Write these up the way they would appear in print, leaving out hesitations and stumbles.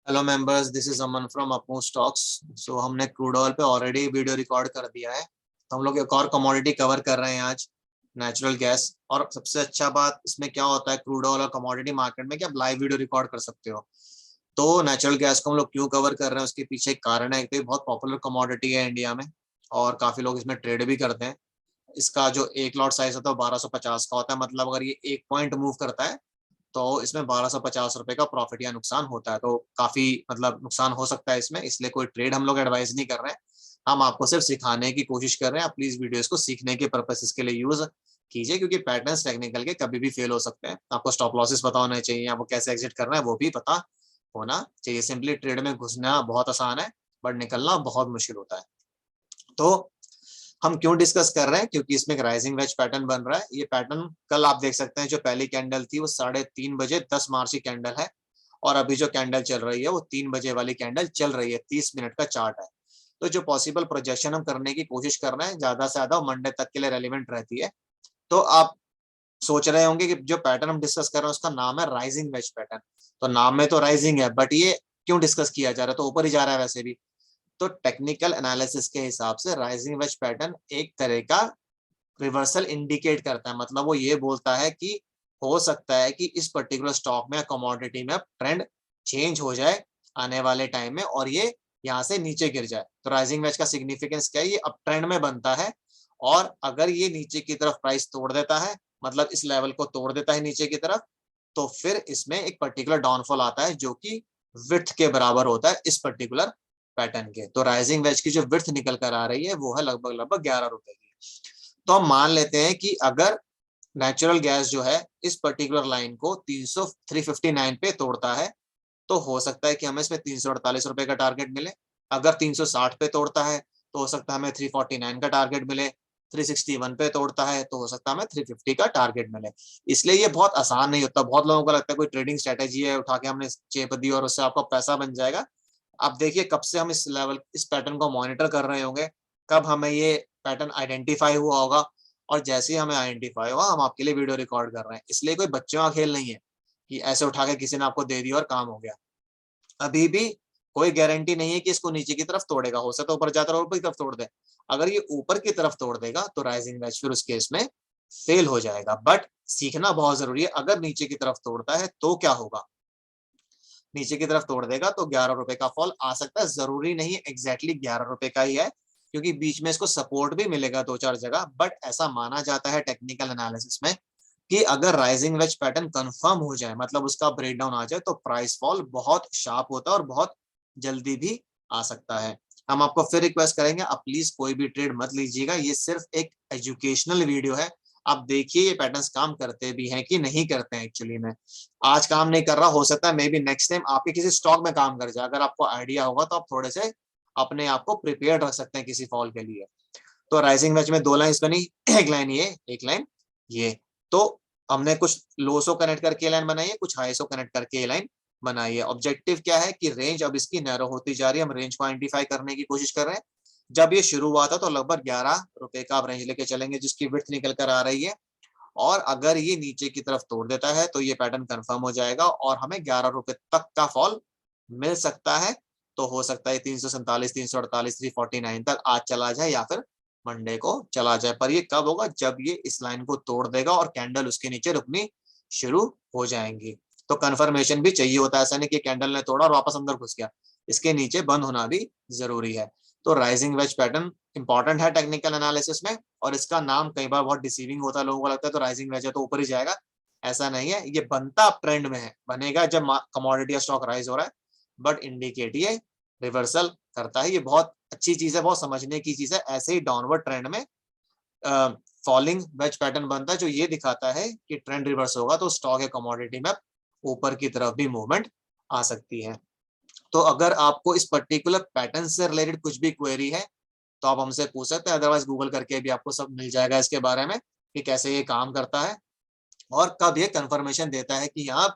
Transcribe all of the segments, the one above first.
Hello members, this is Aman from Apmo stocks. So हमने crude oil पे already video record कर दिया है, तो हम लोग एक और कमोडिटी कवर कर रहे हैं आज, नेचुरल गैस। और सबसे अच्छा बात इसमें क्या होता है, क्रूड ऑयल और कमोडिटी मार्केट में कि आप लाइव वीडियो रिकॉर्ड कर सकते हो। तो नेचुरल गैस को हम लोग क्यों कवर कर रहे हैं, उसके पीछे एक कारण है। एक तो ये बहुत पॉपुलर कमोडिटी है इंडिया में और काफी लोग इसमें ट्रेड भी करते हैं। इसका जो एक लॉट साइज होता है 1250 का होता है, मतलब अगर ये एक पॉइंट मूव करता है तो इसमें 1250 रुपए का प्रॉफिट या नुकसान होता है। तो काफी मतलब नुकसान हो सकता है इसमें, इसलिए कोई ट्रेड हम लोग एडवाइस नहीं कर रहे हैं। हम आपको सिर्फ सिखाने की कोशिश कर रहे हैं। आप प्लीज वीडियोस को सीखने के पर्पस के लिए यूज कीजिए, क्योंकि पैटर्न्स टेक्निकल के कभी भी फेल हो सकते हैं। आपको स्टॉप लॉसेस पता होने चाहिए, आपको कैसे एग्जिट करना है वो भी पता होना चाहिए। सिंपली ट्रेड में घुसना बहुत आसान है, बट निकलना बहुत मुश्किल होता है। तो हम क्यों डिस्कस कर रहे हैं, क्योंकि इसमें एक राइजिंग वेज पैटर्न बन रहा है। ये पैटर्न कल आप देख सकते हैं, जो पहली कैंडल थी वो 3:30 बजे 10 मार्च की कैंडल है, और अभी जो कैंडल चल रही है वो 3 बजे वाली कैंडल चल रही है। 30 मिनट का चार्ट है। तो जो पॉसिबल प्रोजेक्शन हम करने की कोशिश कर रहे हैं, ज्यादा से ज्यादा मंडे तक के लिए रेलिवेंट रहती है। तो आप सोच रहे होंगे कि जो पैटर्न हम डिस्कस कर रहे हैं उसका नाम है राइजिंग वेज पैटर्न। तो नाम में तो राइजिंग है, बट ये क्यों डिस्कस किया जा रहा है, तो ऊपर ही जा रहा है वैसे भी। तो टेक्निकल एनालिसिस के हिसाब से राइजिंग वेज पैटर्न एक तरह का रिवर्सल इंडिकेट करता है। मतलब वो ये बोलता है कि हो सकता है कि इस पर्टिकुलर स्टॉक में या कमोडिटी में ट्रेंड चेंज हो जाए आने वाले टाइम में, और ये यहाँ से नीचे गिर जाए। तो राइजिंग वेज का सिग्निफिकेंस क्या है, ये अप ट्रेंड में बनता है, और अगर ये नीचे की तरफ प्राइस तोड़ देता है, मतलब इस लेवल को तोड़ देता है नीचे की तरफ, तो फिर इसमें एक पर्टिकुलर डाउनफॉल आता है जो कि विड्थ के बराबर होता है इस पर्टिकुलर पैटर्न के। तो राइजिंग वेज की जो विड्थ निकल कर आ रही है वो है लगभग लगभग 11 रुपए की। तो हम मान लेते हैं कि अगर नेचुरल गैस जो है इस पर्टिकुलर लाइन को 359 पे तोड़ता है, तो हो सकता है कि हमें इसमें 348 रुपए का टारगेट मिले। अगर 360 पे तोड़ता है तो हो सकता है हमें 349 का टारगेट मिले। 361 पे तोड़ता है तो हो सकता है हमें 350 का टारगेट मिले। इसलिए ये बहुत आसान नहीं होता। बहुत लोगों को लगता है कोई ट्रेडिंग स्ट्रेटेजी है, उठा के हमने चेप दी और उससे आपका पैसा बन जाएगा। आप देखिए कब से हम इस पैटर्न को मॉनिटर कर रहे होंगे, कब हमें ये पैटर्न आइडेंटिफाई हुआ होगा, और जैसे ही हमें आइडेंटिफाई हुआ हम आपके लिए वीडियो रिकॉर्ड कर रहे हैं। इसलिए कोई बच्चों का खेल नहीं है कि ऐसे उठा के किसी ने आपको दे दिया और काम हो गया। अभी भी कोई गारंटी नहीं है कि इसको नीचे की तरफ तोड़ेगा। हो सकता है ऊपर जाता है ऊपर की तरफ तोड़ दे। अगर ये ऊपर की तरफ तोड़ देगा तो राइजिंग वेज फिर उस केस में फेल हो जाएगा। बट सीखना बहुत जरूरी है, अगर नीचे की तरफ तोड़ता है तो क्या होगा। नीचे की तरफ तोड़ देगा तो 11 रुपए का फॉल आ सकता है। जरूरी नहीं एग्जैक्टली 11 रुपए का ही है, क्योंकि बीच में इसको सपोर्ट भी मिलेगा दो चार जगह। बट ऐसा माना जाता है टेक्निकल एनालिसिस में कि अगर राइजिंग वेज पैटर्न कंफर्म हो जाए, मतलब उसका ब्रेकडाउन आ जाए, तो प्राइस फॉल बहुत शार्प होता है और बहुत जल्दी भी आ सकता है। हम आपको फिर रिक्वेस्ट करेंगे, आप प्लीज कोई भी ट्रेड मत लीजिएगा। ये सिर्फ एक एजुकेशनल वीडियो है। आप देखिए ये पैटर्न्स काम करते भी हैं कि नहीं करते हैं। एक्चुअली में आज काम नहीं कर रहा, हो सकता है मे बी नेक्स्ट टाइम आपके किसी स्टॉक में काम कर जाए। अगर आपको आइडिया होगा तो आप थोड़े से अपने आप को प्रिपेयर रख सकते हैं किसी फॉल के लिए। तो राइजिंग वेज में दो लाइंस बनी, एक लाइन ये, एक लाइन ये। तो हमने कुछ लोसो कनेक्ट करके लाइन बनाई है, कुछ हाईसो कनेक्ट करके ये लाइन बनाई है। ऑब्जेक्टिव क्या है कि रेंज अब इसकी नैरो होती जा रही है, हम रेंज को आइडेंटिफाई करने की कोशिश कर रहे हैं। जब ये शुरू हुआ था तो लगभग 11 रुपए का आप रेंज लेके चलेंगे जिसकी विड्थ निकल कर आ रही है, और अगर ये नीचे की तरफ तोड़ देता है तो ये पैटर्न कंफर्म हो जाएगा और हमें 11 रुपए तक का फॉल मिल सकता है। तो हो सकता है 347, 348, 349 तक आज चला जाए या फिर मंडे को चला जाए। पर ये कब होगा, जब ये इस लाइन को तोड़ देगा और कैंडल उसके नीचे रुकनी शुरू हो जाएंगी। तो कंफर्मेशन भी चाहिए होता है, ऐसा नहीं कि कैंडल ने तोड़ा और वापस अंदर घुस गया। इसके नीचे बंद होना भी जरूरी है। तो राइजिंग वेज पैटर्न इंपॉर्टेंट है टेक्निकल एनालिसिस में, और इसका नाम कई बार बहुत डिसीविंग होता है। लोगों को लगता है तो राइजिंग वेज है तो ऊपर ही जाएगा। ऐसा नहीं है, ये बनता ट्रेंड में है, बनेगा जब कमोडिटी या स्टॉक राइज हो रहा है। बट इंडिकेट ये रिवर्सल करता है। ये बहुत अच्छी चीज है, बहुत समझने की चीज है। ऐसे ही डाउनवर्ड ट्रेंड में फॉलिंग वेज पैटर्न बनता है जो ये दिखाता है कि ट्रेंड रिवर्स होगा तो स्टॉक या कमोडिटी में ऊपर की तरफ भी मूवमेंट आ सकती है। तो अगर आपको इस पर्टिकुलर पैटर्न से रिलेटेड कुछ भी क्वेरी है तो आप हमसे पूछ सकते हैं। अदरवाइज गूगल करके भी आपको सब मिल जाएगा इसके बारे में कि कैसे ये काम करता है और कब ये कंफर्मेशन देता है कि हाँ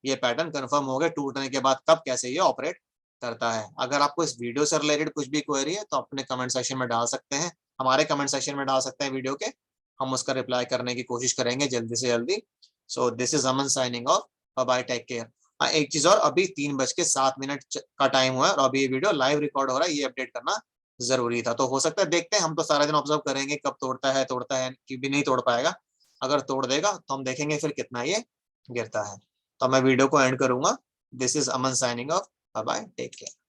ये पैटर्न कंफर्म हो गया, टूटने के बाद कब कैसे ये ऑपरेट करता है। अगर आपको इस वीडियो से रिलेटेड कुछ भी क्वेरी है तो अपने कमेंट सेक्शन में डाल सकते हैं, हमारे कमेंट सेक्शन में डाल सकते हैं वीडियो के। हम उसका रिप्लाई करने की कोशिश करेंगे जल्दी से जल्दी। So this is Aman signing off, bye bye, take care. हाँ एक चीज और, अभी 3:07 का टाइम हुआ है और अभी ये वीडियो लाइव रिकॉर्ड हो रहा है, ये अपडेट करना जरूरी था। तो हो सकता है, देखते हैं, हम तो सारा दिन ऑब्जर्व करेंगे कब तोड़ता है कि भी नहीं तोड़ पाएगा। अगर तोड़ देगा तो हम देखेंगे फिर कितना ये गिरता है। तो मैं वीडियो को एंड करूंगा। This is Aman signing off. Bye bye, take care.